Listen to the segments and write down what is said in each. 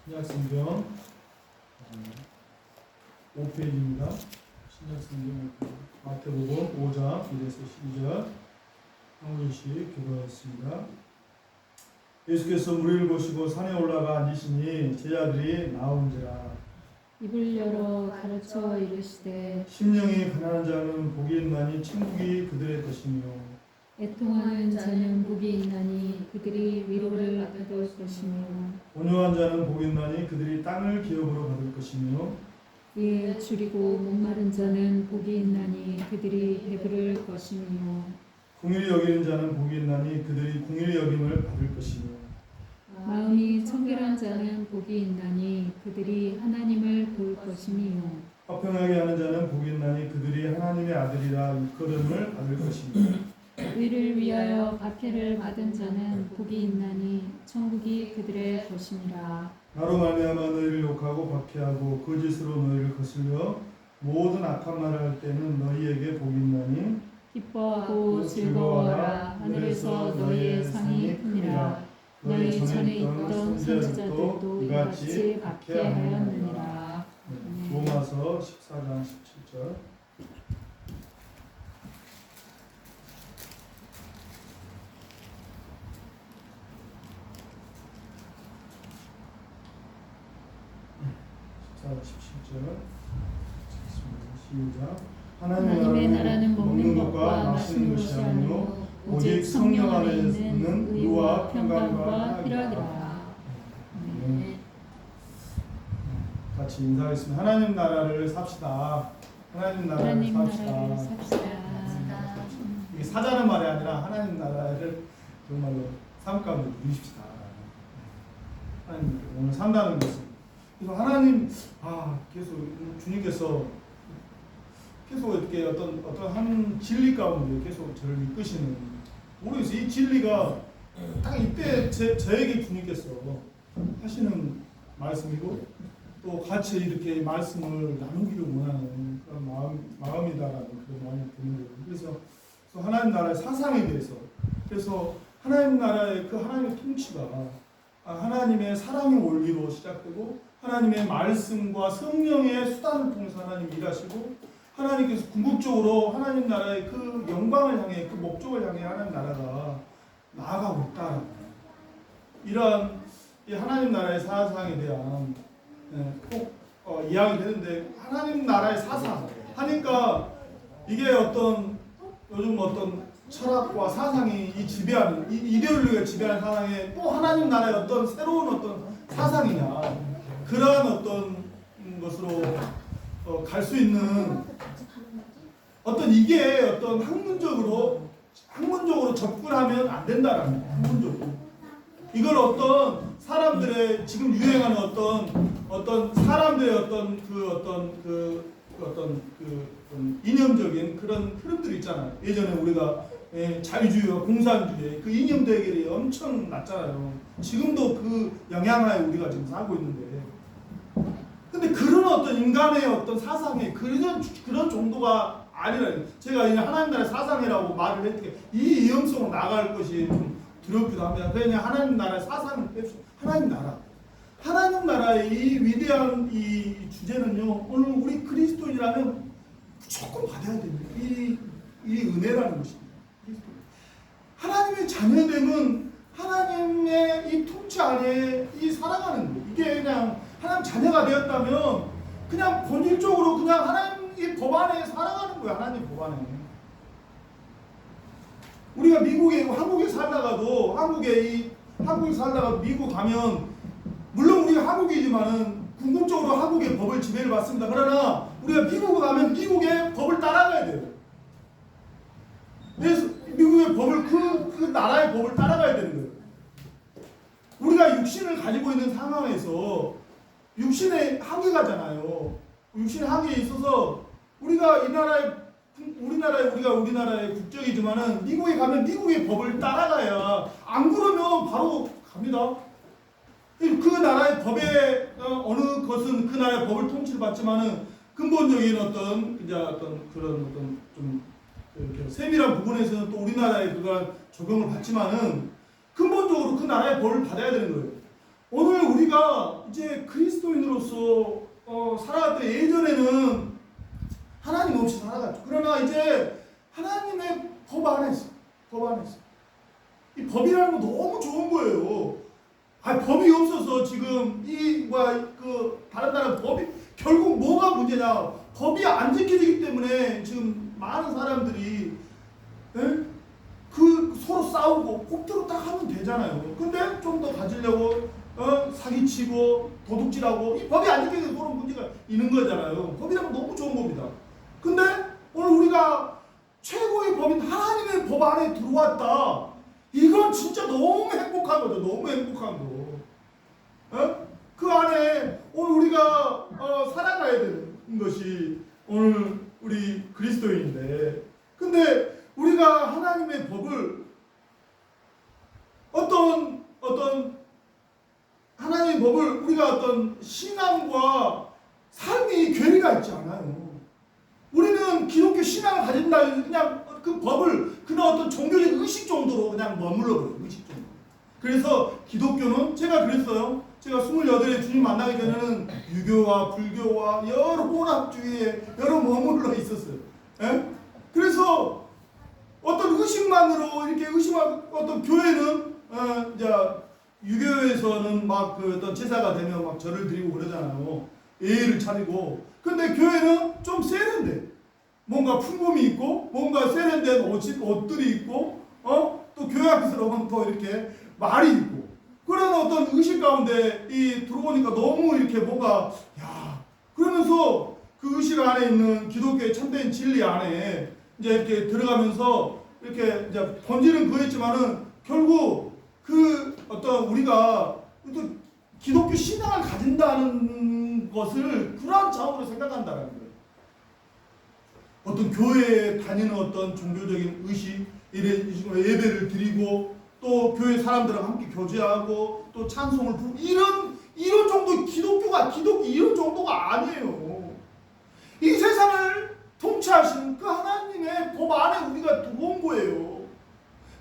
신약성경 5페이지입니다. 신약성경 마태복음 5장 1에서 12절 한 구절씩 교도하였습니다. 예수께서 무리를 보시고 산에 올라가 앉으시니 제자들이 나온지라. 입을 열어 가르쳐 이르시되 심령이 가난한 자는 복이 있나니 천국이 그들의 것이며 애통하는 자는 복이 있나니 그들이 위로를 받을 것이며 온유한 자는 복이 있나니 그들이 땅을 기업으로 받을 것이며 이에 줄이고 목마른 자는 복이 있나니 그들이 배부를 것이며 긍휼히 여기는 자는 복이 있나니 그들이 긍휼히 여김을 받을 것이며 마음이 청결한 자는 복이 있나니 그들이 하나님을 볼 것이며 화평하게 하는 자는 복이 있나니 그들이 하나님의 아들이라 일컬음을 받을 것이며 의를 위하여 박해를 받은 자는 복이 있나니 천국이 그들의 것이니라. 나로 말미암아 너희를 욕하고 박해하고 거짓으로 너희를 거슬려 모든 악한 말을 할 때는 너희에게 복이 있나니 기뻐하고 즐거워하라. 하늘에서 너희의 상이 크니라. 너희 전에 있던 선지자들도 이같이 박해하였느니라. 로마서 14장 17절. 시작. 하나님의 나라는 먹는 것과 마시는 것이 아니요 오직 성령 안에 있는 의와 평강과 희락이라. 같이 인사하겠습니다. 하나님 나라를 삽시다. 하나님 나라를 삽시다. 이게 사자는 말이 아니라 하나님 나라를 정말로 삶 가운데 누리십시다. 하나님 오늘 산다는 것은 그래서 하나님 계속 주님께서 계속 이렇게 어떤 한 진리 가운데 계속 저를 이끄시는 모르겠어요. 이 진리가 딱 이때 저에게 주님께서 하시는 말씀이고 또 같이 이렇게 말씀을 나누기를 원하는 그런 마음이다라는 그런 마음이 드는 거예요. 그래서 하나님 나라의 사상에 대해서 그래서 하나님 나라의 그 하나님의 통치가 하나님의 사랑의 원리로 시작되고 하나님의 말씀과 성령의 수단을 통해서 하나님 일하시고 하나님께서 궁극적으로 하나님 나라의 그 영광을 향해 그 목적을 향해 하나님 나라가 나아가고 있다. 이러한 이 하나님 나라의 사상에 대한 꼭 이야기 되는데 하나님 나라의 사상 하니까 이게 요즘 철학과 사상이 이 지배하는 이 이데올로기가 지배하는 사상에 또 하나님 나라의 새로운 사상이냐 그러한 것으로 갈 수 있는 이게 학문적으로 접근하면 안 된다라는 거예요. 학문적으로 이걸 사람들의 지금 유행하는 사람들의 이념적인 그런 흐름들이 있잖아요. 예전에 우리가 자유주의와 공산주의 그 이념 대결이 엄청 났잖아요. 지금도 그 영향하에 우리가 지금 살고 있는데, 근데 그런 인간의 사상의 그런 정도가 아니라 제가 이제 하나님 나라의 사상이라고 말을 했을 때 이 위험성으로 나갈 것이 좀 두렵기도 합니다. 그냥 하나님 나라의 사상을 뺍시다. 하나님 나라의 이 위대한 이 주제는요, 오늘 우리 그리스도인이라면 무조건 받아야 됩니다. 이 은혜라는 것입니다. 하나님의 자녀됨은 하나님의 이 통치 안에 살아가는 거예요. 이게 그냥 하나님 자녀가 되었다면 그냥 본질적으로 그냥 하나님 이 법 안에 살아가는 거예요. 하나님 법 안에. 우리가 한국에 살다가도 미국 가면 물론 우리가 한국이지만은 궁극적으로 한국의 법을 지배를 받습니다. 그러나 우리가 미국에 가면 미국의 법을 따라가야 돼요. 그래서 미국의 법을 그 나라의 법을 따라가야 되는 거예요. 우리가 육신을 가지고 있는 상황에서 육신의 한계가잖아요. 육신의 한계에 있어서 우리가 우리나라의 국적이지만은 미국에 가면 미국의 법을 따라가야 안 그러면 바로 갑니다. 그 나라의 법에 어느 것은 그 나라의 법을 통치를 받지만은 근본적인 좀 세밀한 부분에서는 또 우리나라에 그가 적용을 받지만은 근본적으로 그 나라의 법을 받아야 되는 거예요. 오늘 우리가 우리가 이제 그리스도인으로서 살아갈 때 예전에는 하나님 없이 살아갔죠. 그러나 이제 하나님의 법 안에서 이 법이라는 거 너무 좋은 거예요. 법이 없어서 지금 다른 나라 법이 결국 뭐가 문제냐? 법이 안 지켜지기 때문에 지금 많은 사람들이 서로 싸우고 꼭대로 딱 하면 되잖아요. 근데 좀 더 가지려고 사기치고 도둑질하고 이 법이 안 지켜져서 그런 문제가 있는 거잖아요. 법이라면 너무 좋은 겁니다. 근데 오늘 우리가 최고의 법인 하나님의 법 안에 들어왔다. 이건 진짜 너무 행복한 거죠. 너무 행복한 거. 그 안에 오늘 우리가 살아가야 되는 것이 오늘 우리 그리스도인인데, 근데 우리가 하나님의 법을 하나님의 법을 우리가 어떤 신앙과 삶이 괴리가 있지 않아요. 우리는 기독교 신앙을 가진다, 그냥 그 법을 그냥 어떤 종교적 의식 정도로 그냥 머물러버려요. 의식 정도. 그래서 기독교는 제가 그랬어요. 제가 28에 주님 만나기 전에는 유교와 불교와 여러 혼합주의에 여러 머물러 있었어요. 그래서 어떤 의식만으로 이렇게 어떤 교회는 이제 유교에서는 막 그 어떤 제사가 되면 막 절을 드리고 그러잖아요. 예의를 차리고. 근데 교회는 좀 세련돼. 뭔가 품금이 있고, 뭔가 세련된 옷들이 있고, 또 교회 앞에서 오면 또 이렇게 말이 있고. 그런 어떤 의식 가운데 들어오니까 너무 이렇게 뭔가, 그러면서 그 의식 안에 있는 기독교의 참된 진리 안에 이제 이렇게 들어가면서 이렇게 이제 본질은 그랬지만은 결국 그 어떤 우리가 또 기독교 신앙을 가진다는 것을 그러한 차원으로 생각한다는 거예요. 어떤 교회에 다니는 어떤 종교적인 의식, 이런 예배를 드리고 또 교회 사람들과 함께 교제하고 또 찬송을 부르고 이런 정도 기독교 이런 정도가 아니에요. 이 세상을 통치하시는 그 하나님의 법 안에 우리가 들어온 거예요.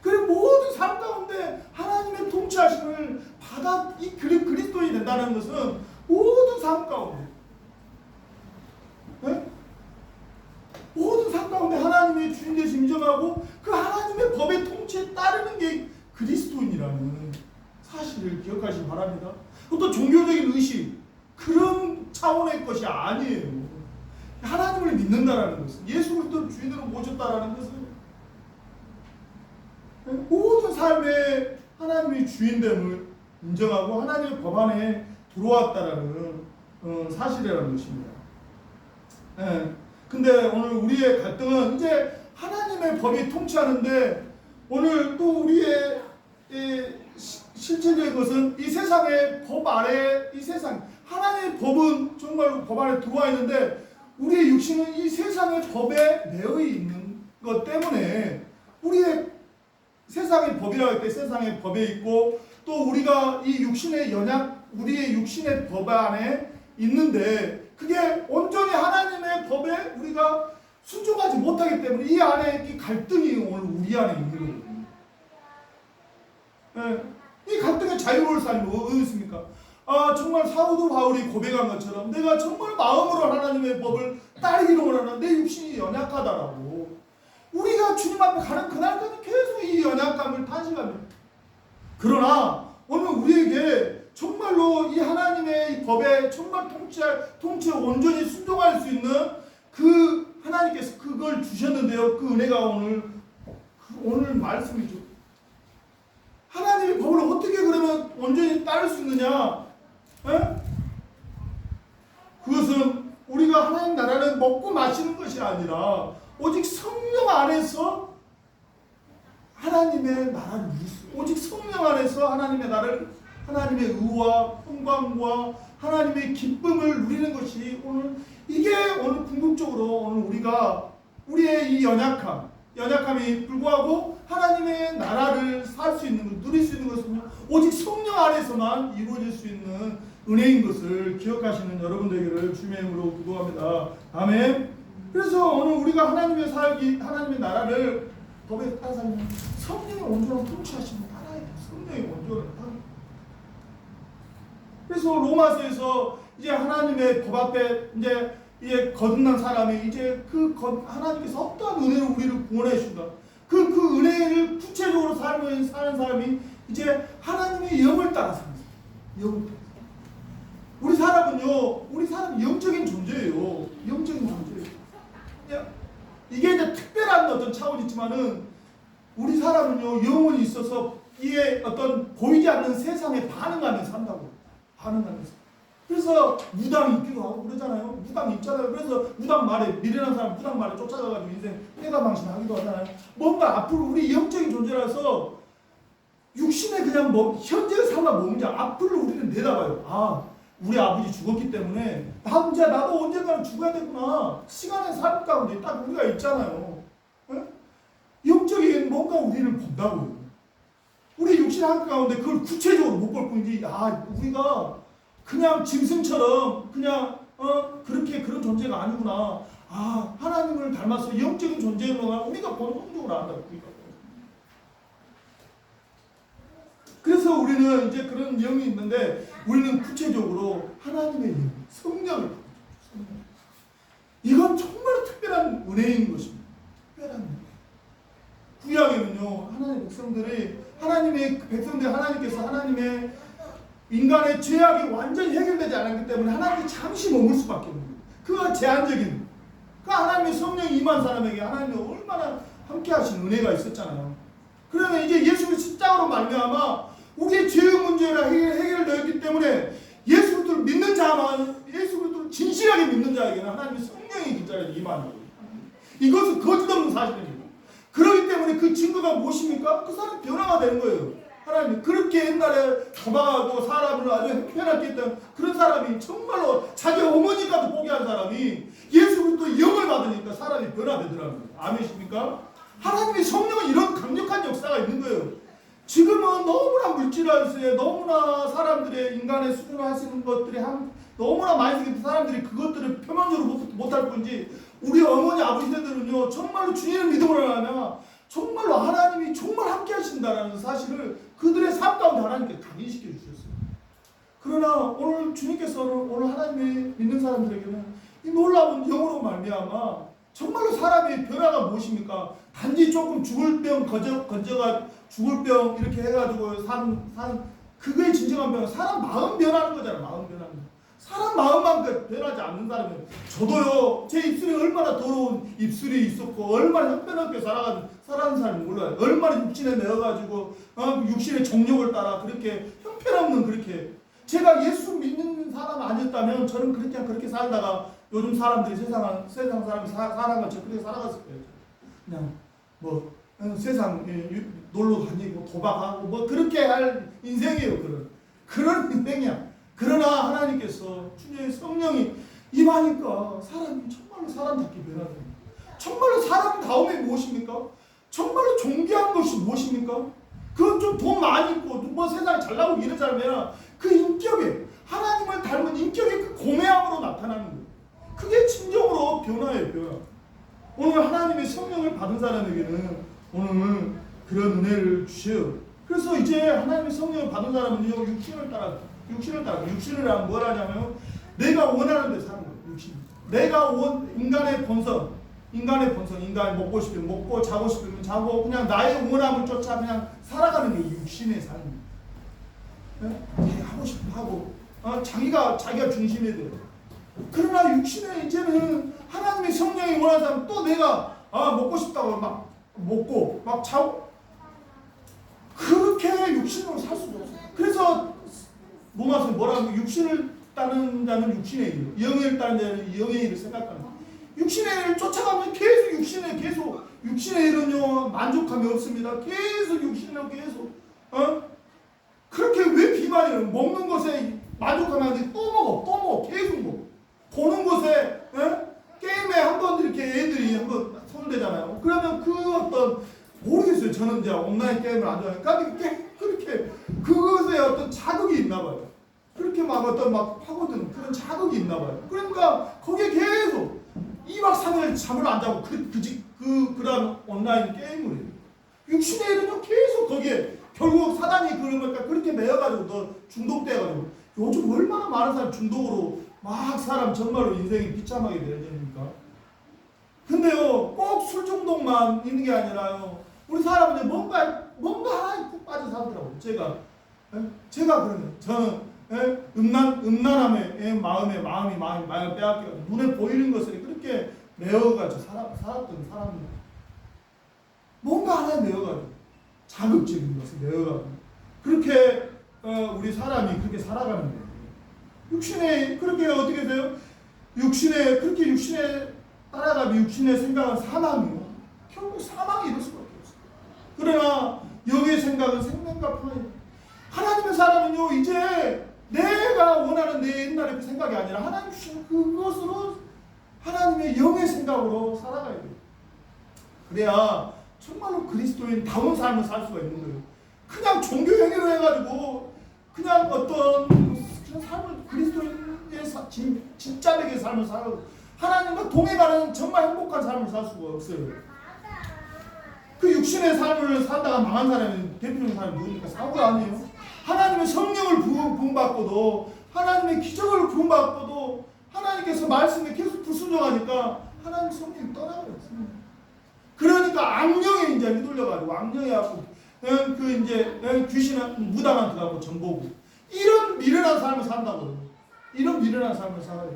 그리고 모든 삶 가운데 하나님의 통치하심을 받아 이 그리스도인이 된다는 것은 모든 삶 가운데, 모든 삶 가운데 하나님의 주인 되심 인정하고 그 하나님의 법의 통치에 따르는 게 그리스도인이라는 사실을 기억하시기 바랍니다. 또 종교적인 의식 그런 차원의 것이 아니에요. 하나님을 믿는다라는 것은, 예수 그리스도를 주인으로 모셨다라는 것은 모든 삶에 하나님의 주인됨을 인정하고 하나님의 법 안에 들어왔다라는 사실이라는 것입니다. 근데 오늘 우리의 갈등은 이제 하나님의 법이 통치하는데 오늘 또 우리의 실체적인 것은 이 세상의 법 아래, 하나님의 법은 정말로 법 안에 들어와 있는데 우리의 육신은 이 세상의 법에 매여 있는 것 때문에 우리의 세상의 법이라고 할 때 세상의 법에 있고 또 우리가 이 육신의 우리의 육신의 법 안에 있는데 그게 온전히 하나님의 법에 우리가 순종하지 못하기 때문에 이 안에 이 갈등이 오늘 우리 안에 있는 거예요. 이 갈등의 자유로울 삶이 어디 있습니까? 정말 사도 바울이 고백한 것처럼 내가 정말 마음으로 하나님의 법을 따르기로 원하는 내 육신이 연약하다라고. 우리가 주님 앞에 가는 그날까지 계속 이 연약감을 탄식합니다. 그러나 오늘 우리에게 정말로 이 하나님의 이 법에 정말 통치에 온전히 순종할 수 있는 그 하나님께서 그걸 주셨는데요. 그 은혜가 오늘 말씀이죠. 하나님의 법을 어떻게 그러면 온전히 따를 수 있느냐? 그것은 우리가 하나님 나라를 먹고 마시는 것이 아니라 오직 성령 안에서 하나님의 나라를 누릴 수, 오직 성령 안에서 하나님의 나라를, 하나님의 의와 평강과 하나님의 기쁨을 누리는 것이 이게 오늘 궁극적으로 오늘 우리가 우리의 이 연약함이 불구하고 하나님의 나라를 살 수 있는 것, 누릴 수 있는 것은 오직 성령 안에서만 이루어질 수 있는 은혜인 것을 기억하시는 여러분들에게를 주님의 이름으로 기도합니다. 아멘. 그래서 오늘 우리가 하나님의 나라를 법에 따라 살면 성령의 온전한 통치하심을 따라야 돼요. 성령의 온전한 그래서 로마서에서 이제 하나님의 법 앞에 이제 거듭난 사람이 이제 하나님께서 어떠한 은혜로 우리를 구원해 주신다. 그 은혜를 구체적으로 사는 사람이 이제 하나님의 영을 따라 사는 사람. 영을 따라. 우리 사람은 영적인 존재예요. 영적인 존재예요. 이게 이제 특별한 어떤 차원이 있지만은 우리 사람은요, 영혼이 있어서 이게 어떤 보이지 않는 세상에 반응하면서 산다고. 반응하면서. 그래서 무당이 있기도 하고 그러잖아요. 무당이 있잖아요. 그래서 무당 말에, 미련한 사람 무당 말에 쫓아가가지고 인생 패가망신하기도 하잖아요. 뭔가 앞으로 우리 영적인 존재라서 육신에 그냥 현재의 삶만 머물지 앞으로 우리는 내다봐요. 우리 아버지 죽었기 때문에 나도 언젠가는 죽어야 되구나. 시간의 삶 가운데 딱 우리가 있잖아요. 네? 영적인 뭔가 우리를 본다고요. 우리 육신의 한 가운데 그걸 구체적으로 못 볼 뿐이지, 우리가 그냥 짐승처럼 그냥 그렇게 그런 존재가 아니구나. 하나님을 닮아서 영적인 존재로 우리가 본능적으로 안다고. 그래서 우리는 이제 그런 영이 있는데 우리는 구체적으로 하나님의 영, 성령을 이건 정말 특별한 은혜인 것입니다. 특별한 은혜. 구약에는요, 하나님께서 하나님의 인간의 죄악이 완전히 해결되지 않았기 때문에 하나님이 잠시 머물 수밖에 없는 거예요. 그가 제한적인, 하나님의 성령이 임한 사람에게 하나님이 얼마나 함께하신 은혜가 있었잖아요. 그러면 이제 예수를 십자가로 말미암아 우리의 죄의 문제가 해결되었기 때문에 예수 그리스도를 믿는 자만, 예수 그리스도를 진실하게 믿는 자에게는 하나님의 성령이 그 자리에 임하는 거예요. 이것은 거짓없는 사실입니다. 그렇기 때문에 그 증거가 무엇입니까? 그 사람이 변화가 되는 거예요. 하나님 그렇게 옛날에 도박하고 사람을 아주 형편하게 했던 그런 사람이 정말로 자기 어머니까지 포기한 사람이 예수 그리스도의 영을 받으니까 사람이 변화되더라고요. 아멘이십니까? 하나님의 성령은 이런 강력한 역사가 있는 거예요. 지금은 너무나 물질화해서 너무나 사람들의 인간의 수준을 하시는 것들이 너무나 많이 생긴 사람들이 그것들을 표면적으로 못할 뿐이지 우리 어머니 아버지들은요 정말로 주님을 믿음으로 하면 정말로 하나님이 정말 함께 하신다라는 사실을 그들의 삶 가운데 하나님께 각인시켜 주셨어요. 그러나 오늘 주님께서는 오늘 하나님을 믿는 사람들에게는 이 놀라운 영으로 말미암아 정말로 사람의 변화가 무엇입니까? 단지 조금 죽을 병 건져가 죽을 병 이렇게 해가지고 그게 진정한 병. 사람 마음 변하는 거잖아. 마음 변하는 거. 사람 마음만 변하지 않는 사람이에요. 저도요 제 입술이 얼마나 더러운 입술이 있었고 얼마나 형편없게 살아가는 사람이 몰라요. 얼마나 육신에 매어가지고 육신의 정욕을 따라 그렇게 형편없는 그렇게 제가 예수 믿는 사람 아니었다면 저는 그렇게 살다가 요즘 사람들이 세상 사람이 살아간 것처럼 그렇게 살아갔을 거예요. 그냥 세상 놀러 다니고 도박하고 그렇게 할 인생이에요. 그런 인생이야. 그러나 하나님께서 주님의 성령이 임하니까 사람이 정말로 사람답게 변화됩니다. 정말로 사람다움이 무엇입니까? 정말로 존귀한 것이 무엇입니까? 그건 좀 돈 많이 있고 세상에 잘나고 이런 사람이야. 그 인격에 하나님을 닮은 인격의 그 고매함으로 나타나는 거예요. 그게 진정으로 변화예요. 변화. 오늘 하나님의 성령을 받은 사람에게는 오늘 그런 은혜를 주셔요. 그래서 이제 하나님의 성령을 받은 사람은요 육신을 따라 육신을 하면 뭘 하냐면 내가 원하는 데 사는 거예요. 육신. 내가 인간의 본성, 인간이 먹고 싶으면 먹고 자고 싶으면 자고 그냥 나의 원함을 쫓아 그냥 살아가는 게 육신의 삶입니다. 네? 하고 싶으면 하고 자기가 중심이 돼요. 그러나 육신에 이제는 하나님의 성령이 원하는 사람 또 내가 먹고 싶다고 막 먹고 막 자고 그렇게 육신으로 살 수가 없어요. 그래서 로마서 뭐라고 육신을 따르는 자는 육신의 일, 영을 따르는 자는 영의 일을 생각하는 거예요. 육신의 일을 쫓아가면 계속 육신의 일은요 만족함이 없습니다. 계속 육신으로 계속 그렇게 왜 비만이에요? 먹는 것에 만족하면 안 돼. 또 먹어 계속 먹어. 보는 것에 게임에 한번 이렇게 애들이 한번 손대잖아요. 그러면 그 어떤 모르겠어요. 저는 이제 온라인 게임을 안 좋아하니까 그렇게 그것에 어떤 자극이 있나 봐요. 그렇게 막 파고드는 그런 자극이 있나 봐요. 그러니까 거기에 계속 2박 3일 잠을 안 자고 그런 온라인 게임을 해요. 육신의 일은요 계속 거기에 결국 사단이 그러니까 그렇게 매여가지고 더 중독돼가지고 요즘 얼마나 많은 사람 중독으로 막 사람 정말로 인생이 비참하게 되어집니까? 근데요, 꼭 술 중독만 있는 게 아니라요, 우리 사람은 뭔가 하나에 푹 빠져 살더라고요. 제가 그러네요. 저는 음란함에 마음이 빼앗겨 눈에 보이는 것을 그렇게 매어가지고 살았던 사람입니다. 뭔가 하나에 매어가지고 자극적인 것을 매어가지고 그렇게 우리 사람이 그렇게 살아가는 거예요. 육신에 그렇게 어떻게 돼요? 육신에 따라가면 육신의 생각은 사망이요. 결국 사망이 이룰 수밖에 없어요. 그러나 여기의 생각은 생명과 평안이에요. 하나님의 사람은요, 이제 내가 원하는 내 옛날의 그 생각이 아니라 하나님 주신 그것으로 하나님의 영의 생각으로 살아가야 돼요. 그래야 정말로 그리스도인다운 삶을 살 수가 있는 거예요. 그냥 종교 행위로 해가지고 그냥 어떤 그런 삶을 그리스도인의 진짜되게 삶을 살고 하나님과 동행하는 정말 행복한 삶을 살 수가 없어요. 그 육신의 삶을 살다가 망한 사람이 대표적인 사람이 누구니까? 사울 아니에요? 하나님의 성령을 부음받고도 하나님의 기적을 부음받고도 하나님께서 말씀에 계속 불순종하니까 하나님 성령이 떠나버렸어요. 그러니까 악령에 이제 휘둘려가지고 악령에 갖고 귀신은 무당한테 가고 전보고 이런 미련한 삶을 산다고요. 이런 미련한 삶을 살아요.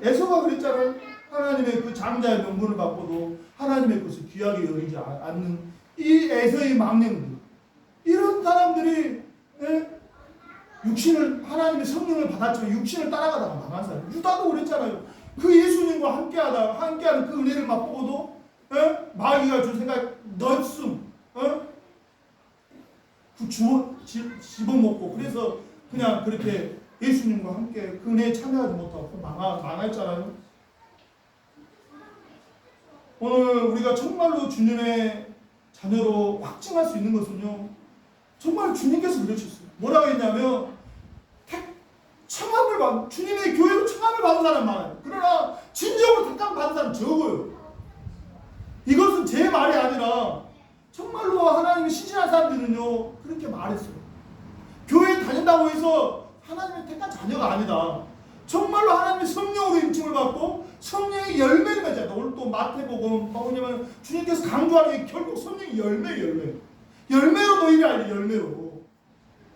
에서가 그랬잖아요. 하나님의 그 장자의 명분을 받고도 하나님의 것을 귀하게 여기지 않는 이 에서의 망령들, 이런 사람들이 육신을 하나님의 성령을 받았지만 육신을 따라가다가 망한 사람. 유다도 그랬잖아요. 그 예수님과 함께하는 그 은혜를 맛보고도 마귀가 준 생각 넓숨, 그 집어먹고 그래서 그냥 그렇게 예수님과 함께 그 은혜에 참여하지 못하고 망했잖아요. 오늘 우리가 정말로 주님의 자녀로 확증할 수 있는 것은요, 정말 주님께서 그러셨어요. 뭐라고 했냐면 주님의 교회로 청함을 받은 사람 많아요. 그러나 진정으로 택함 받은 사람 적어요. 이것은 제 말이 아니라 정말로 하나님의 신실한 사람들은요 그렇게 말했어요. 교회 다닌다고 해서 하나님의 택한 자녀가 아니다. 정말로 하나님의 성령으로 인침을 받고 성령의 열매를 맺어야. 오늘 또 마태복음 뭐냐면 주님께서 강조하는 게 결국 성령의 열매로 너희를 알려. 열매로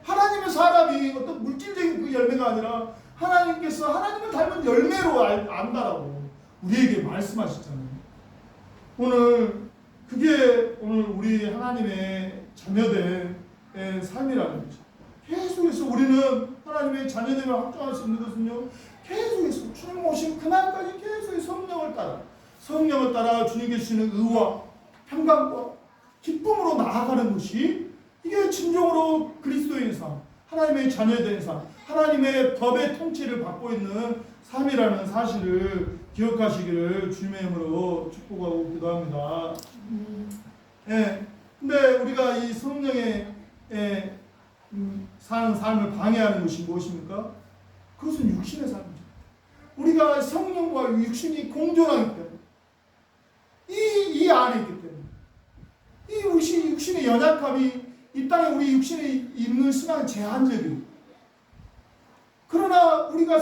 하나님의 사람이 어떤 물질적인 그 열매가 아니라 하나님께서 하나님을 닮은 열매로 안다라고 우리에게 말씀하셨잖아요. 오늘 그게 오늘 우리 하나님의 자녀된 삶이라는 거죠. 계속해서 우리는 하나님의 자녀됨을 확정할 수 있는 것은요, 계속해서 주님 오신 그날까지 계속 성령을 따라 주님께 주시는 의와 평강과 기쁨으로 나아가는 것이 이게 진정으로 그리스도인 삶, 하나님의 자녀된 삶, 하나님의 법의 통치를 받고 있는 삶이라는 사실을 기억하시기를 주님의 이름으로 축복하고 기도합니다. 근데 우리가 이 성령의 사는 삶을 방해하는 것이 무엇입니까? 그것은 육신의 삶이죠. 우리가 성령과 육신이 공존하기 때문에 이 안에 있기 때문에 이 육신의 연약함이 이 땅에 우리 육신에 있는 신앙은 제한적이에요. 그러나 우리가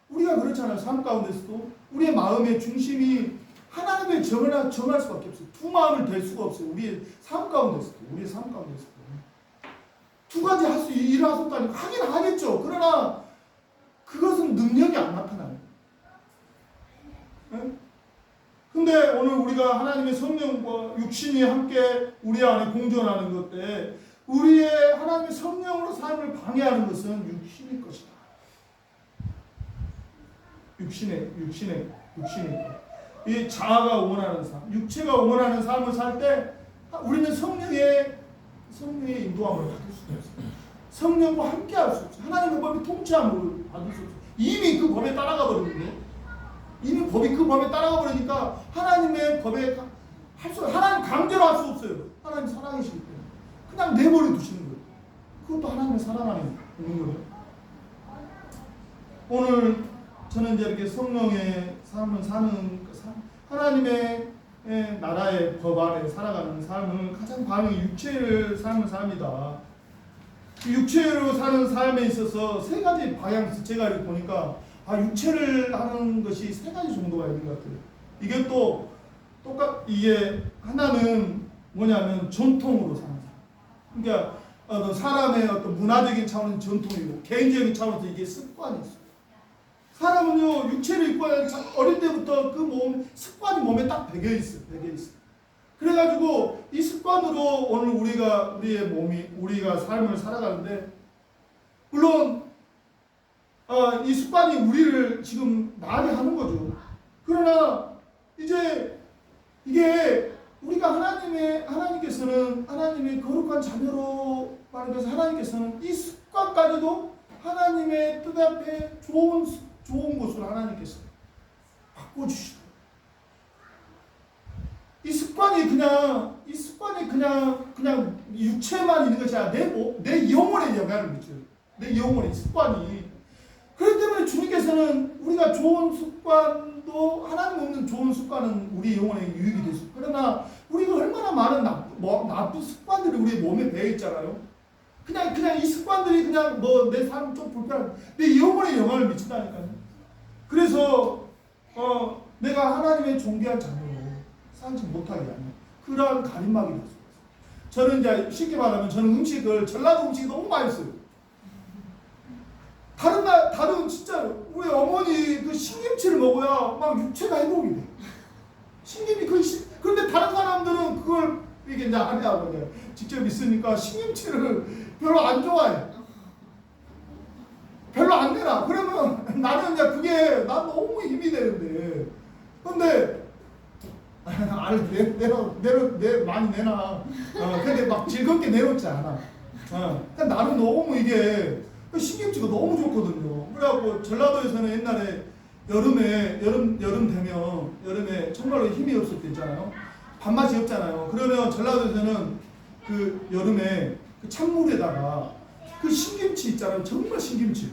그렇잖아요. 삶 가운데서도 우리의 마음의 중심이 하나님의 정할 수밖에 없어요. 두 마음을 댈 수가 없어요. 우리의 삶 가운데서도. 두 가지 일을 할 수 없다니 하긴 하겠죠. 그러나 그것은 능력이 안 나타나요. 근데 오늘 우리가 하나님의 성령과 육신이 함께 우리 안에 공존하는 것 때 우리의 하나님의 성령으로 삶을 방해하는 것은 육신일 것이다. 육신의 이 자아가 원하는 삶, 육체가 원하는 삶을 살 때 우리는 성령의 인도함을 받을 수가 없어요. 성령과 함께 할 수 없어요. 하나님의 법이 통치함을 받을 수 없어요. 이미 그 법에 따라가 버리는데, 법이 그 법에 따라가 버리니까 하나님의 법에 하나님 강제로 할 수 없어요. 하나님 사랑이시기 때문에 그냥 내버려 두시는 거예요. 그것도 하나님의 사랑 안에 있는 거예요. 오늘 저는 이제 이렇게 성령의 삶을 사는 하나님의 나라의 법 아래 살아가는 삶은 가장 반응이 육체를 삶을 삽니다. 육체로 사는 삶에 있어서 세 가지 방향에서 제가 이렇게 보니까 육체를 하는 것이 세 가지 정도가 있는 것 같아요. 이게 또 이게 하나는 뭐냐면 전통으로 사는 사람. 그러니까 사람의 어떤 문화적인 차원은 전통이고 개인적인 차원에서 이게 습관이 있어요. 사람은요 육체를 입고 어릴 때부터 그 습관이 몸에 딱 배겨 있어요. 그래가지고 이 습관으로 오늘 우리가 삶을 살아가는데 물론 이 습관이 우리를 지금 나게 하는 거죠. 그러나 이제 이게 우리가 하나님께서는 하나님의 거룩한 자녀로 말해서 하나님께서는 이 습관까지도 하나님의 뜻 앞에 좋은 것으로 하나님께서 바꿔주시고 이 습관이 그냥 육체만 있는 것이 아니라 내 영혼에 영향을 미쳐요. 내 영혼의 습관이. 그렇기 때문에 주님께서는 우리가 좋은 습관도 하나님 없는 좋은 습관은 우리 영혼에 유익이 됐어요. 그러나 우리가 얼마나 많은 나쁜 습관들이 우리 몸에 배어 있잖아요. 그냥 이 습관들이 그냥 내 삶 좀 불편한 내 영혼에 영향을 미친다니까요. 그래서 내가 하나님의 존귀한 자녀로 살지 못하게 하는 그러한 가림막이 됐어요. 저는 이제 쉽게 말하면 저는 전라도 음식이 너무 맛있어요. 다른 진짜 우리 어머니 그 신김치를 먹어야 막 육체가 회복이 돼. 그런데 다른 사람들은 그걸 이게 이제 안 해하고 직접 있으니까 신김치를 별로 안 좋아해. 별로 안 내나. 그러면 나는 이제 그게 난 너무 힘이 되는데. 근데 많이 내놔. 근데 막 즐겁게 내놓지 않아. 그러니까 나는 너무 이게 신김치가 너무 좋거든요. 그래갖고 전라도에서는 옛날에 여름 되면 여름에 정말로 힘이 없을 때 있잖아요. 밥맛이 없잖아요. 그러면 전라도에서는 그 여름에 그 찬물에다가 그 신김치 있잖아요. 정말 신김치.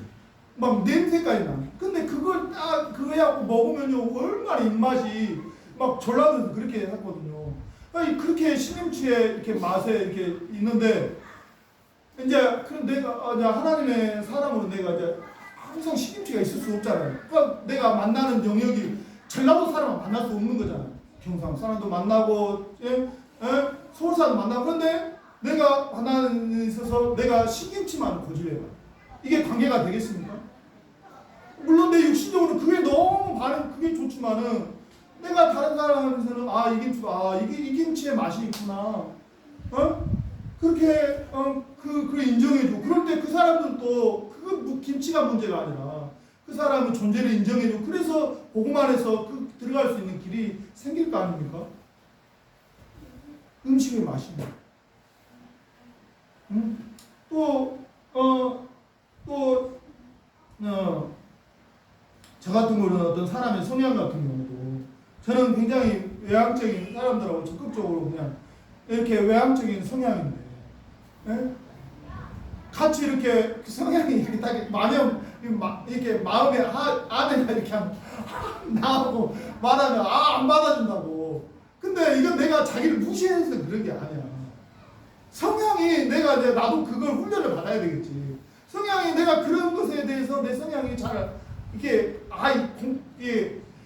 막 냄새까지 나. 근데 그걸 딱 그거 해갖고 먹으면요 얼마나 입맛이 막 전라도에서 그렇게 했거든요. 그렇게 신김치에 이렇게 맛에 이렇게 있는데 이제 내가 하나님의 사람으로 내가 이제 항상 신김치가 있을 수 없잖아요. 그러니까 내가 만나는 영역이 전라도 사람을 만날 수 없는 거잖아요. 경상 사람도 만나고 서울 사람도 만나고. 그런데 내가 만나는 데 있어서 내가 신김치만 고집해봐. 이게 관계가 되겠습니까? 물론 내 육신적으로 그게 너무 그게 좋지만은 내가 다른 사람한테는 이 김치의 맛이 있구나. 그렇게 그걸 인정해줘. 그런데 그 사람들도 김치가 문제가 아니라 그 사람의 존재를 인정해줘. 그래서 복음 안에서 들어갈 수 있는 길이 생길 거 아닙니까? 음식의 맛입니다. 저 같은 경우는 어떤 사람의 성향 같은 경우도 저는 굉장히 외향적인 사람들하고 적극적으로 그냥 이렇게 외향적인 성향인데 같이 이렇게 성향이 이렇게 딱 이렇게 마음에 아내가 이렇게 나하고 말하면 안 받아준다고. 근데 이건 내가 자기를 무시해서 그런 게 아니야. 성향이 나도 그걸 훈련을 받아야 되겠지. 성향이 내가 그런 것에 대해서 내 성향이 잘 이렇게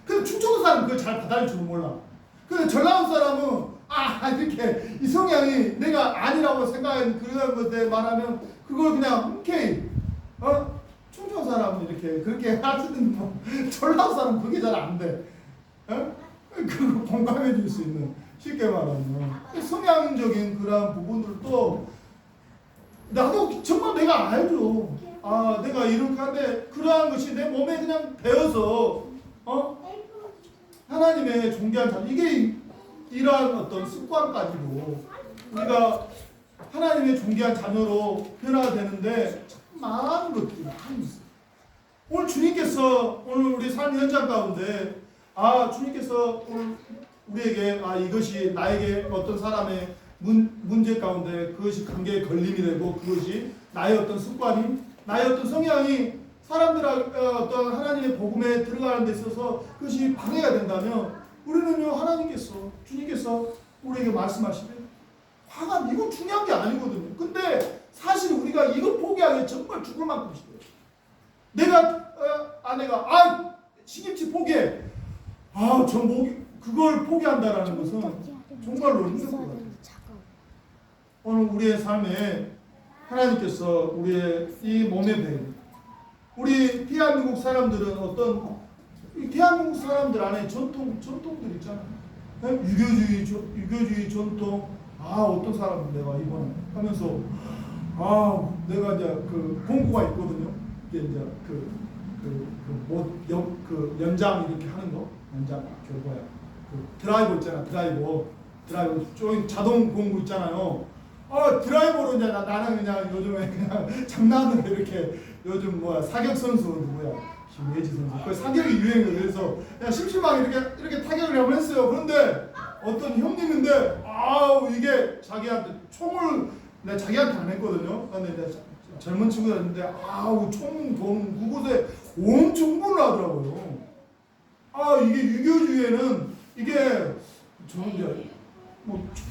근데 충청도 사람은 그걸 잘 받아줄 줄 몰라. 근데 전라도 사람은 이렇게 이 성향이 내가 아니라고 생각하는 그런 것에 말하면 그걸 그냥 흔쾌히 충청 사람은 이렇게 그렇게 하시는 전라도 사람은 그게 잘 안 돼. 그걸 공감해 줄 수 있는 쉽게 말하면 성향적인 그런 부분들도 나도 정말 내가 알죠. 내가 이렇게 하는데 그러한 것이 내 몸에 그냥 배어서 하나님의 존귀한 자녀 이게 이러한 어떤 습관까지도 우리가 하나님의 존귀한 자녀로 변화되는데 참 많은 것들이 많이 있어요. 오늘 주님께서 오늘 우리 삶 현장 가운데 주님께서 오늘 우리에게 이것이 나에게 어떤 사람의 문제 가운데 그것이 관계에 걸림이 되고 그것이 나의 어떤 습관이 나의 어떤 성향이 사람들 어떤 하나님의 복음에 들어가는 데 있어서 그것이 방해가 된다면 우리는요 하나님께서 주님께서 우리에게 말씀하시면 화가 이건 중요한 게 아니거든요. 근데 사실 우리가 이거 포기하기 정말 죽을 만큼 싫어요. 내가 아내가 시김치 포기해. 저 그걸 포기한다라는 것은 정말로 힘들 것 같아요. 오늘 우리의 삶에 하나님께서 우리의 이 몸의 배, 우리 대한민국 사람들은 이 대한민국 사람들 안에 전통들 있잖아요. 유교주의 전통. 어떤 사람은 내가 이번에 하면서 내가 이제 그 공구가 있거든요. 이게 이제 연장 이렇게 하는 거, 연장 드라이버 있잖아. 드라이버 좀 자동 공구 있잖아요. 드라이버로 이제 나는 그냥 요즘에 그냥 장난으로 이렇게 요즘 사격 선수 누구야? 김혜지 선수. 그 사격이 유행이에요. 그래서 그냥 심심하게 이렇게 타격을 한번 했어요. 그런데 어떤 형님인데 이게 자기한테 총을 내가 자기한테 안 했거든요. 근데 이제 젊은 친구들인데 총 그곳에 엄청 흥분을 하더라고요. 이게 유교주의에는 이게 저는 이제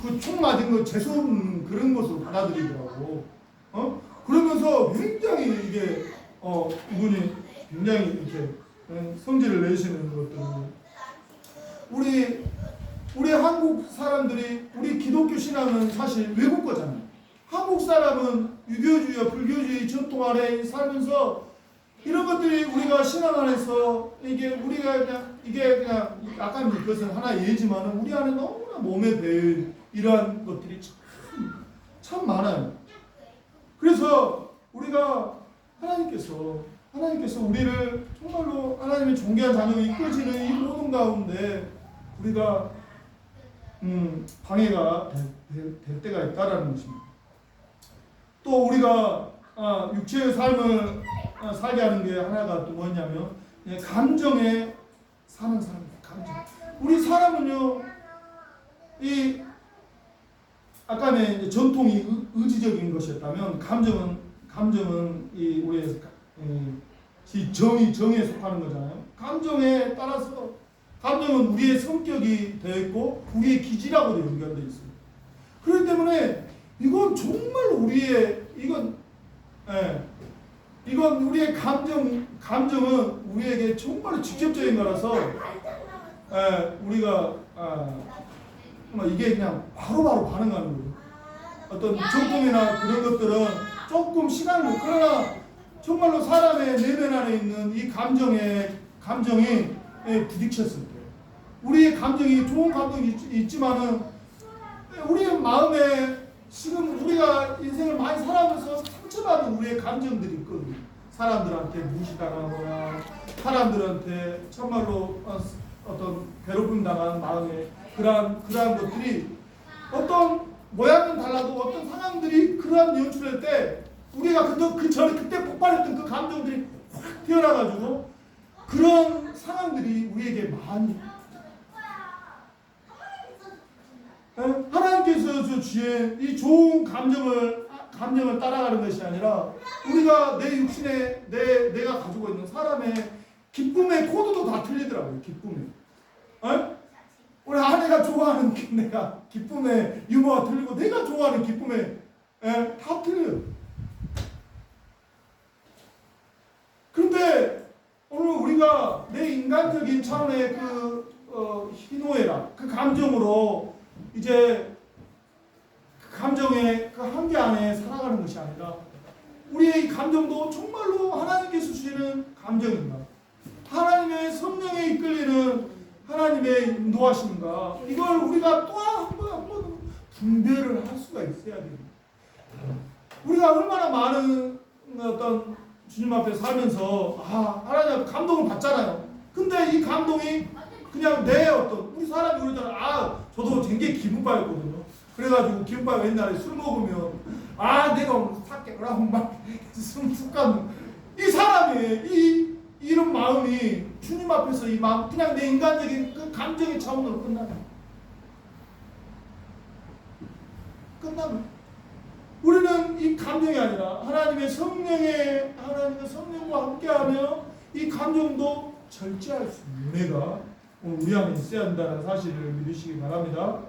그 총 맞은 거 재수없는 그런 것으로 받아들이더라고. 그러면서 굉장히 이게 이분이 굉장히 이렇게 성질을 내시는 것들은 우리 한국 사람들이 우리 기독교 신앙은 사실 외국 거잖아요. 한국 사람은 유교주의와 불교주의 전통 아래 살면서 이런 것들이 우리가 신앙 안에서 이게 그냥 약간 이것은 하나의 예지만은 우리 안에 너무나 몸에 배일 이러한 것들이 참 많아요. 그래서 우리가 하나님께서 우리를 정말로 하나님의 존귀한 자녀로 이끌지는 이 모든 가운데 우리가 방해가 될 때가 있다라는 것입니다. 또 우리가 육체의 삶을 살게 하는 게 하나가 또 뭐냐면 감정에 사는 사람입니다. 감정. 우리 사람은요 아까는 전통이 의지적인 것이었다면 감정은 이 우리의 정에 속하는 거잖아요. 감정에 따라서 감정은 우리의 성격이 되어 있고 우리의 기질하고도 연결되어 있어요. 그렇기 때문에 이건 정말 이건 우리의 감정은 우리에게 정말 직접적인 거라서 우리가 이게 그냥 바로바로 반응하는 거예요. 어떤 전통이나 그런 것들은 조금 시간을 그러나 정말로 사람의 내면 안에 있는 이 감정이 부딪혔을 때 우리의 감정이 좋은 감정이 있지만은 우리의 마음에 지금 우리가 인생을 많이 살아가면서 상처받은 우리의 감정들이 있거든요. 사람들한테 무시당하거나 사람들한테 정말로 어떤 괴롭힘 당하는 마음에 그러한 것들이 어떤 모양은 달라도 어떤 상황들이 그러한 연출할 때 우리가 그때 폭발했던 그 감정들이 확 튀어나가지고 그런 상황들이 우리에게 많이 하나님께서 주신 이 좋은 감정을 따라가는 것이 아니라 우리가 내 육신에 내가 가지고 있는 사람의 기쁨의 코드도 다 틀리더라고요. 기쁨에. 우리 아내가 좋아하는 내가 기쁨의 유머가 틀리고 내가 좋아하는 기쁨에 다 틀려요. 그런데 오늘 우리가 내 인간적인 차원의 희노애락 그 감정으로 이제 그 감정의 그 한계 안에 살아가는 것이 아니라 우리의 이 감정도 정말로 하나님께서 주시는 감정입니다. 하나님의 성령에 이끌리는 하나님의 인도하심인가 이걸 우리가 또 한 번 분별을 할 수가 있어야 됩니다. 우리가 얼마나 많은 어떤 주님 앞에 살면서 하나님 감동을 받잖아요. 근데 이 감동이 그냥 우리 사람이 그러잖아. 저도 되게 기분파였거든요. 그래가지고 기분파 옛날에 술 먹으면 내가 오늘 살게 그러고 막 습관 이 사람의 이런 마음이 주님 앞에서 이 마음 그냥 내 인간적인 그 감정의 차원으로 끝나요. 우리는 이 감정이 아니라 하나님의 성령과 함께하며 이 감정도 절제할 수 있는 은혜가 오늘 우리 안에 있어야 한다는 사실을 믿으시기 바랍니다.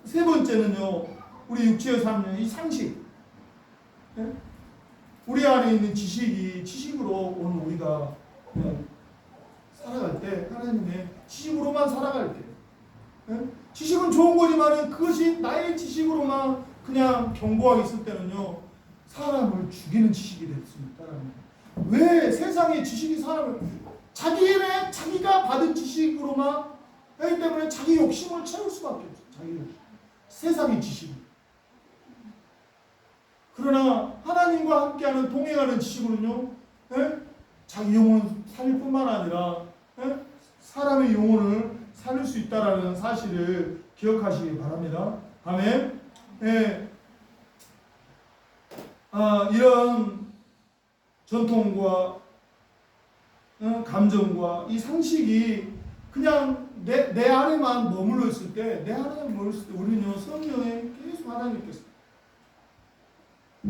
세 번째는요, 우리 육체의 삶은 이 상식. 예? 우리 안에 있는 지식으로 오늘 우리가 그냥 살아갈 때, 하나님의 지식으로만 살아갈 때, 예? 지식은 좋은 거지만 그것이 나의 지식으로만 그냥 견고하게 있을 때는요, 사람을 죽이는 지식이 될 수 있다는 거예요. 왜 세상의 지식이 사람을 자기가 받은 지식으로만 하기 때문에 자기 욕심을 채울 수밖에 없어요. 자기 욕심. 세상의 지식. 그러나 하나님과 함께하는 동행하는 지식으로는요, 예? 자기 영혼을 살릴 뿐만 아니라 예? 사람의 영혼을 살릴 수 있다라는 사실을 기억하시기 바랍니다. 아멘. 예. 이런 전통과 감정과 이 상식이 그냥 내 안에만 머물러 있을 때, 우리는요, 성령에 계속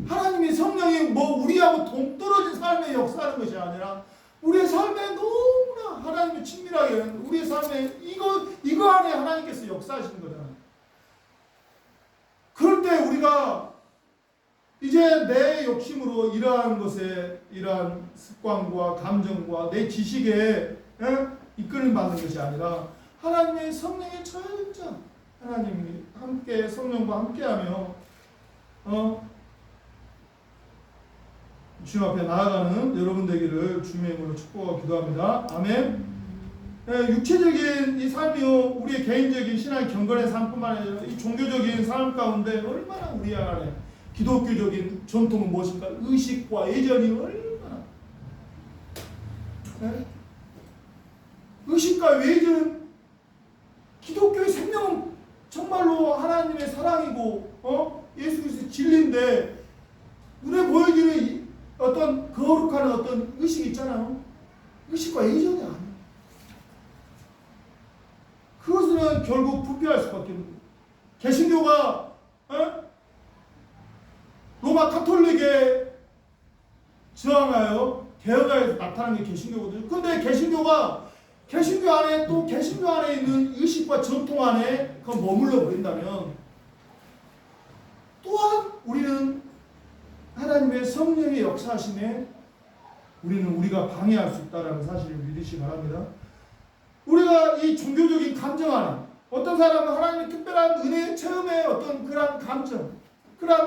하나님이 성령이 우리하고 동떨어진 삶에 역사하는 것이 아니라 우리의 삶에 너무나 하나님이 친밀하게 우리의 삶에 이거 안에 하나님께서 역사하시는 거잖아요. 그럴 때 우리가 이제 내 욕심으로 이러한 습관과 감정과 내 지식에 이끌림 받는 것이 아니라 하나님의 성령의 전적 하나님이 함께 성령과 함께하며 주님 앞에 나아가는 여러분 되기를 주님의 이름으로 축복하고 기도합니다. 아멘. 육체적인 이 삶이요, 우리의 개인적인 신앙의 경건의 삶뿐만 아니라 이 종교적인 삶 가운데 얼마나 우리 안에 기독교적인 전통은 무엇인가? 의식과 예전이 얼마나 의식과 외전, 기독교의 생명은 정말로 하나님의 사랑이고 예수 그리스도의 진리인데 눈에 보여지는 어떤 거룩한 어떤 의식이 있잖아요. 의식과 예전이 아니에요. 그것은 결국 부패할 수밖에 없는 거예요. 개신교가 로마 카톨릭에 저항하여 개혁하여서 나타난 게 개신교거든요. 근데 개신교 안에 있는 의식과 전통 안에 머물러 버린다면 또한 우리는 하나님의 성령의 역사하심에 우리가 방해할 수 있다는 사실을 믿으시기 바랍니다. 우리가 이 종교적인 감정 안에 어떤 사람은 하나님의 특별한 은혜의 체험에 어떤 그런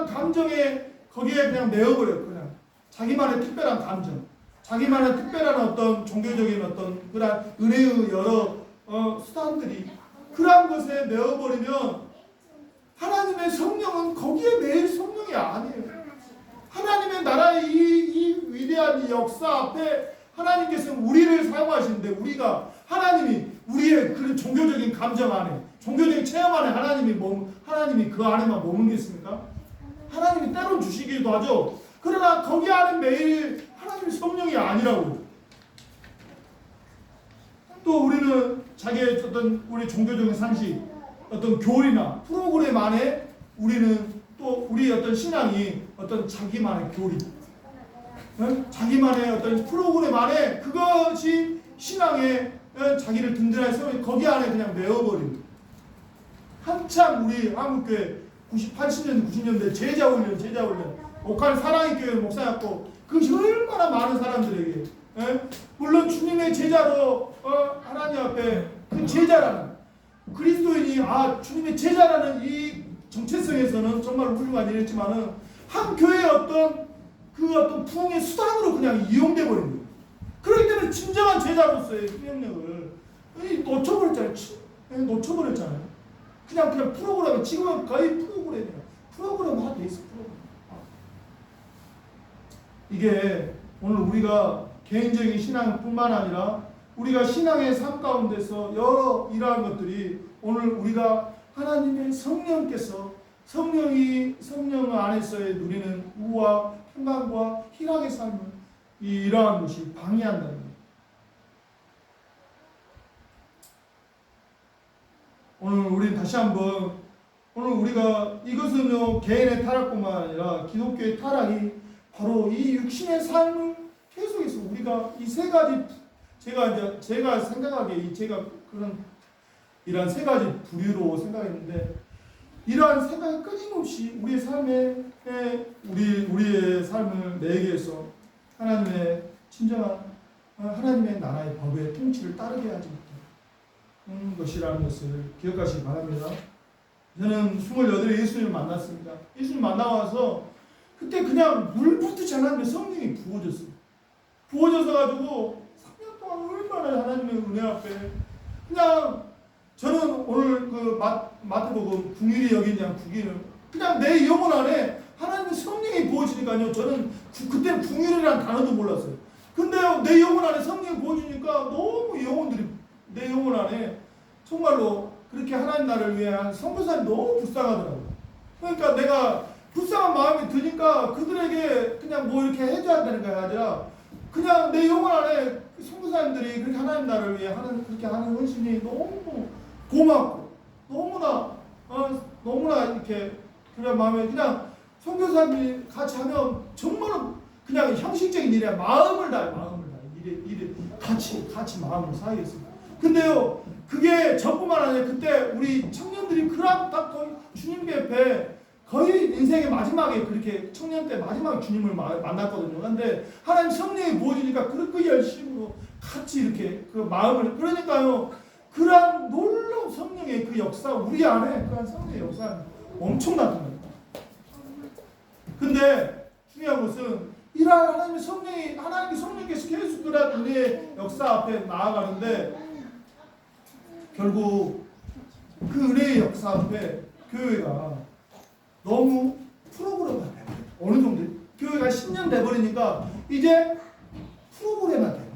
감정에 거기에 그냥 내어버려요. 그냥 자기만의 특별한 감정, 자기만의 특별한 어떤 종교적인 어떤 그런 은혜의 여러 수단들이 그러한 것에 내어버리면 하나님의 성령은 거기에 매일 성령이 아니에요. 하나님의 나라의 이 위대한 이 역사 앞에 하나님께서 우리를 사용하시는데 하나님이 우리의 그런 종교적인 감정 안에, 종교적인 체험 안에 하나님이 그 안에만 머물겠습니까? 하나님이 때론 주시기도 하죠. 그러나 거기 안에 매일 하나님의 성령이 아니라고. 또 우리는 자기의 어떤 우리 종교적인 상식, 어떤 교리나 프로그램 안에 우리 어떤 신앙이 어떤 자기만의 교리, 자기만의 어떤 프로그램 안에 그것이 신앙의 자기를 든든하게 세우는 거기 안에 그냥 내어버리는. 한참 우리 한국교회 80년대 90년대 제자훈련 옥한 사랑의 교회 목사였고 그것이 얼마나 많은 사람들에게 물론 주님의 제자로 하나님 앞에 그 제자라는 그리스도인이 주님의 제자라는 이 정체성에서는 정말 훌륭한 일이었지만은 한 교회의 어떤 부흥의 수단으로 그냥 이용돼 버린 거예요. 그렇기 때문에 진정한 제자로서의 생명력을 놓쳐버렸잖아요. 그냥 프로그램, 지금은 거의 프로그램화 돼 있어. 이게 오늘 우리가 개인적인 신앙뿐만 아니라 우리가 신앙의 삶 가운데서 여러 이러한 것들이 오늘 우리가 하나님의 성령 안에서의 누리는 우와 평강과 희락의 삶을 이러한 것이 방해한다는 거예요. 오늘 우리 다시 한번 우리가 이것은요 개인의 타락뿐만 아니라 기독교의 타락이 바로 이 육신의 삶을 계속해서 우리가 이 세 가지 제가 생각하기에 제가 그런 이러한 세 가지 부류로 생각했는데, 이러한 생각이 끊임없이 우리의 삶에 우리의 삶을 내게 해서 하나님의 진정한 하나님의 나라의 법의 통치를 따르게 하지 못하는 것이라는 것을 기억하시기 바랍니다. 저는 28에 예수님을 만났습니다. 예수님 만나와서 그때 그냥 물 붓듯이 하나님의 성령이 부어졌어요. 부어져서 가지고 3년 동안 얼마나 하나님의 은혜 앞에 그냥, 저는 오늘 그 마태복음 궁일이 여긴 양 국인을 그냥 내 영혼 안에 하나님의 성령이 부어지니까요. 저는 그때 궁일이라는 단어도 몰랐어요. 근데 내 영혼 안에 성령이 부어지니까 너무 영혼들이 내 영혼 안에 정말로 그렇게 하나님 나라를 위한 선교사님이 너무 불쌍하더라고요. 그러니까 내가 불쌍한 마음이 드니까 그들에게 그냥 뭐 이렇게 해줘야 되는 게 아니라 그냥 내 영혼 안에 선교사님들이 그렇게 하나님 나라를 위해 그렇게 하는 헌신이 너무 고맙고 너무나 이렇게 그런 마음에 그냥 선교사님이 같이 하면 정말로 그냥 형식적인 일에 마음을 다해 일에 같이 마음을 사야겠습니다. 근데요, 그게 저뿐만 아니라 그때 우리 청년들이 그랑 딱 거의 주님 옆에 거의 인생의 마지막에 그렇게 청년 때 마지막에 주님을 만났거든요. 근데 하나님 성령이 부어지니까 그 열심으로 같이 이렇게 그 마음을, 그러니까요, 그런 놀라운 성령의 그 역사, 우리 안에 그런 성령의 역사 엄청나던 겁니다. 근데 중요한 것은 이러한 하나님의 성령께서 계속 그런 은혜의 역사 앞에 나아가는데, 결국 그 은혜의 역사 앞에 교회가 너무 프로그램화 돼버려요. 어느 정도 교회가 10년 돼버리니까 이제 프로그램화 돼버려요.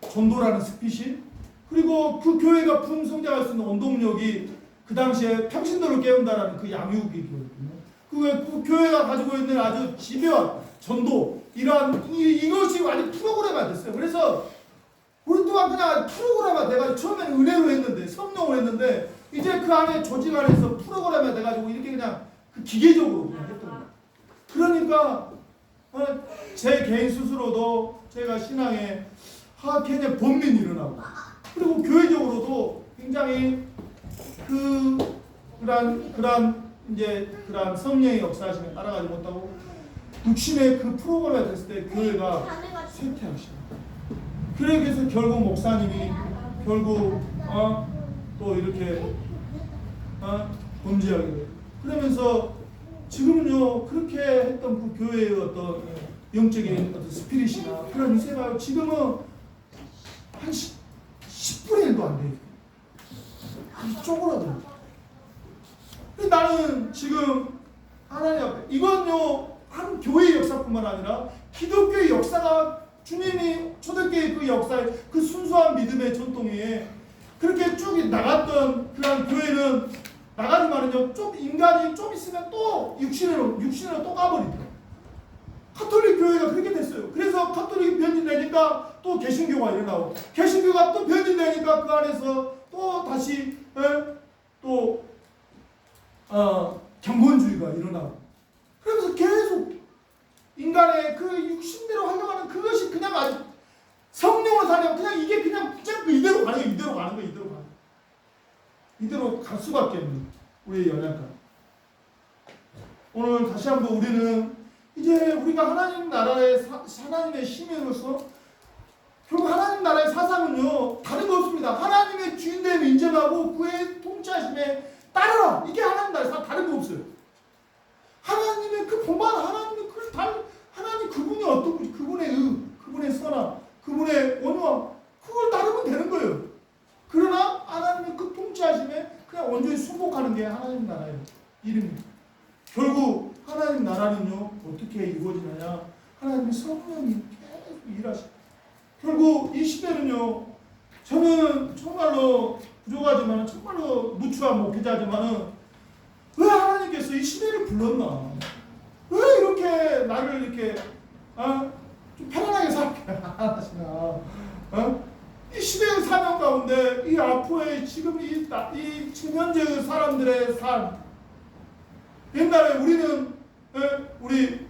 전도라는 스핏이, 그리고 그 교회가 풍성장할 수 있는 원동력이 그 당시에 평신도를 깨운다라는 그 양육이 교회거든요. 그 교회가 가지고 있는 아주 집요한 전도, 이것이 완전 프로그램화 됐어요. 그래서 우리 또한 그냥 프로그램화 돼가지고 처음에는 은혜로 했는데, 성령으로 했는데, 이제 그 안에 조직 안에서 프로그램화 돼가지고 이렇게 그냥 그 기계적으로 그냥 했던 거예요. 그러니까 제 개인 스스로도 제가 신앙에 그냥 번민이 일어나고, 그리고 교회적으로도 굉장히 그런 성령의 역사하심에 따라가지 못하고 육신의 그 프로그램이 됐을 때 교회가 쇠퇴하기 시작합니다. 그래서 결국 목사님이 결국 또 이렇게 범죄하게 돼요. 그러면서 지금은요, 그렇게 했던 그 교회의 어떤 영적인 어떤 스피릿이나 그런 유세가 지금은 한 10분의 1도 안 돼요. 쪼그라들어요. 나는 지금 하나님 앞에, 이건요, 한 교회의 역사뿐만 아니라 기독교의 역사가, 주님이 초대교회 그 역사에 그 순수한 믿음의 전통에 그렇게 쭉 나갔던 그런 교회는 나가지만은요, 좀 인간이 좀 있으면 또 육신으로 또 가버리더라고요. 가톨릭 교회가 그렇게 됐어요. 그래서 가톨릭이 변질되니까 또 개신교가 일어나고, 개신교가 또 변질되니까 그 안에서 또 다시 경건주의가 일어나고, 그러면서 계속 인간의 그 육신대로 활용하는 그것이 그냥 아주 성령으로 살면 그냥 이게 그냥 이대로 가는 거예요. 이대로 갈 수밖에 없는 우리의 연약함. 오늘 다시 한번 우리는 이제 우리가 하나님 나라의 하나님의 시민으로서 결국 하나님 나라의 사상은요, 다른 거 없습니다. 하나님의 주인됨을 인정하고 그의 통치하심에 따르라. 이게 하나님 나라의 사상, 다른 거 없어요. 하나님의 그 본반, 하나님 그분이 어떤 분이, 그분의 선함, 그분의 온유함, 그걸 따르면 되는 거예요. 그러나 하나님의 그 통치하심에 그냥 온전히 순복하는 게 하나님 나라의 이름입니다. 결국 하나님 나라는요, 어떻게 이루어지느냐? 하나님의 성령이 계속 일하시고, 결국 이 시대는요, 저는 정말로 부족하지만, 정말로 누추한 목회자지만은, 왜 하나님께서 이 시대를 불렀나? 왜 이렇게 나를 이렇게 좀 편안하게 살게 하시나? 이 시대의 사명 가운데 이 앞으로의 지금 이 현재 사람들의 삶, 옛날에 우리는 우리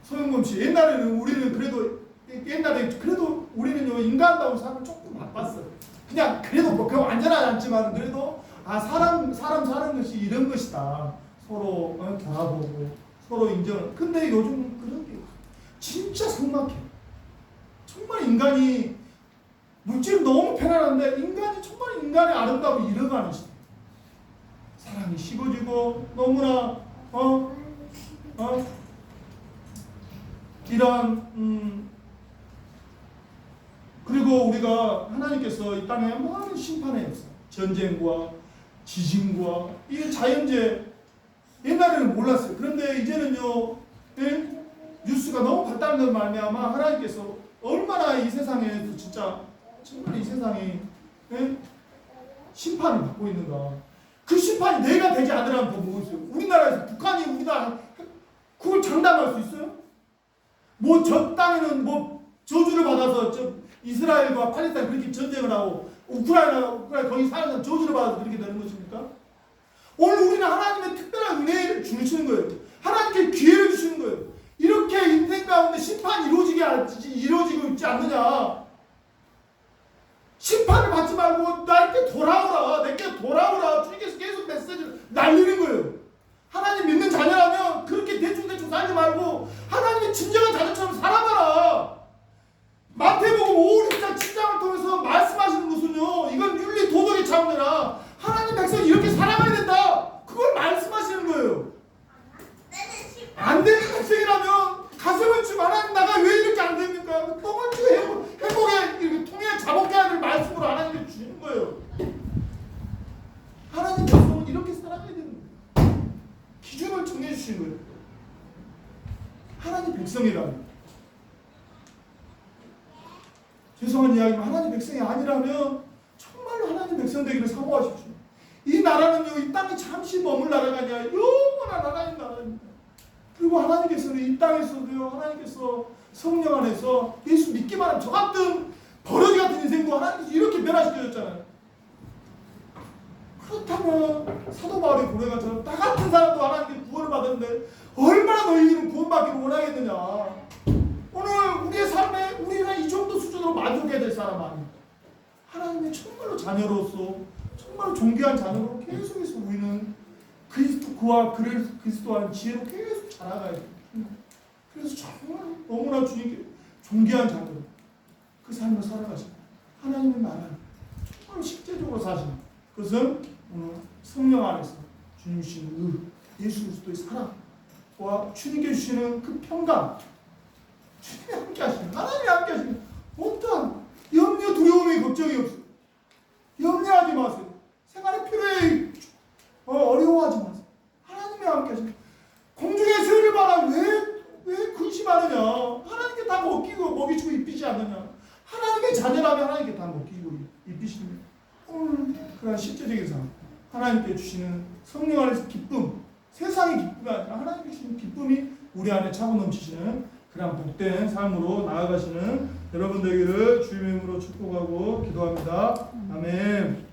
소영범 씨, 옛날에는 우리는 그래도 옛날에 그래도 우리는요 인간다운 삶을 조금 바빴어요. 그냥 그래도 뭐 그거 완전하지 않지만 그래도 사람 사는 것이 이런 것이다. 서로 돌아보고 서로 인정을. 근데 요즘은 그런 게 진짜 삭막해. 정말 인간이 물질은 너무 편안한데 정말 인간의 아름다움을 잃어가는 시대. 사랑이 식어지고 너무나 이러한 그리고 우리가 하나님께서 이 땅에 많은 심판에 있어요. 전쟁과 지진과 이 자연재해 옛날에는 몰랐어요. 그런데 이제는요 뉴스가 너무 발달된 말미암아 하나님께서 얼마나 이 세상에서 진짜 정말 이 세상이 심판을 받고 있는가. 그 심판이 내가 되지 않으라면 더 뭐겠어요. 우리나라에서 북한이 우리나라 그걸 장담할 수 있어요? 뭐 저 땅에는 뭐 저주를 받아서 이스라엘과 팔레스타인 그렇게 전쟁을 하고 우크라이나 거기 사는 사람 저주를 받아서 그렇게 되는 것입니까? 오늘 우리는 하나님의 특별한 은혜를 주시는 거예요. 하나님께 기회를 주시는 거예요. 이렇게 인생 가운데 심판이 이루어지고 있지 않느냐. 심판을 받지 말고 나에게 돌아오라. 내게 돌아오라. 주님께서 계속 메시지를 날리는 거예요. 하나님 믿는 자녀라면 그렇게 대충 살지 말고 하나님의 진정한 자녀처럼 살아봐라. 마태복음 5, 6장 7장을 통해서 말씀하시는 것은요. 이건 윤리 도덕의 차원이라 하나님 백성이 이렇게 살아가야 된다. 그걸 말씀하시는 거예요. 안 되는 백성이라면 가슴을 치고 하나님 나가 왜 이렇게 안 됩니까? 똥을 치고 회복에 이렇게 통해 자복해야 할 말씀으로 하나님께 주시는 거예요. 하나님 백성은 이렇게 살아가야 되는 거예요. 기준을 정해주시는 거예요. 하나님 백성이라면 죄송한 이야기지만 하나님 백성이 아니라면 정말로 하나님 백성 되기를 사모하십시오. 이 나라는요 이 땅에 잠시 머물 나라가 아니라 영원한 하나님 나라입니다. 그리고 하나님께서는 이 땅에서도요 하나님께서 성령 안에서 예수 믿기만 하면 저 같은 버러지 같은 인생도 하나님께서 이렇게 변화시켜줬잖아요. 그렇다면 사도 바울의 고백처럼 나 같은 사람도 하나님께 구원을 받았는데 얼마나 너희들은 구원받기를 원하겠느냐. 오늘 우리의 삶에 우리가 이 정도 수준으로 만족해야 될 사람 아닙니다. 하나님의 정말로 자녀로서 정말 존귀한 자녀로 계속해서 우리는 그와 그리스도 안에 지혜로 계속 자라가야 돼요. 그래서 정말 너무나 주님께 존귀한 자녀로 그 삶을 살아가시고 하나님의 나라를 정말 실제적으로 사시는 그것은 오늘 성령 안에서 주님 주시는 예수 그리스도의 사랑과 주님께 주시는 그 평강, 주님이 함께 하시는, 하나님이 함께 하시는 어떠한 염려, 두려움의 걱정이 없어요. 염려하지 마세요. 생활의 필요에 어려워하지 마세요. 하나님이 함께 하시는. 공중의 새를 봐라. 왜 근심하느냐. 하나님께 다 먹이시고 입히지 않느냐. 하나님의 자녀라면 하나님께 다 먹이고 입히십니다. 오늘 그런 실제적인 상황, 하나님께 주시는 성령 안에서 기쁨, 세상의 기쁨이 아니라 하나님께 주시는 기쁨이 우리 안에 차고 넘치시는 그런 복된 삶으로 나아가시는 여러분 되기를 주님의 이름으로 축복하고 기도합니다. 아멘.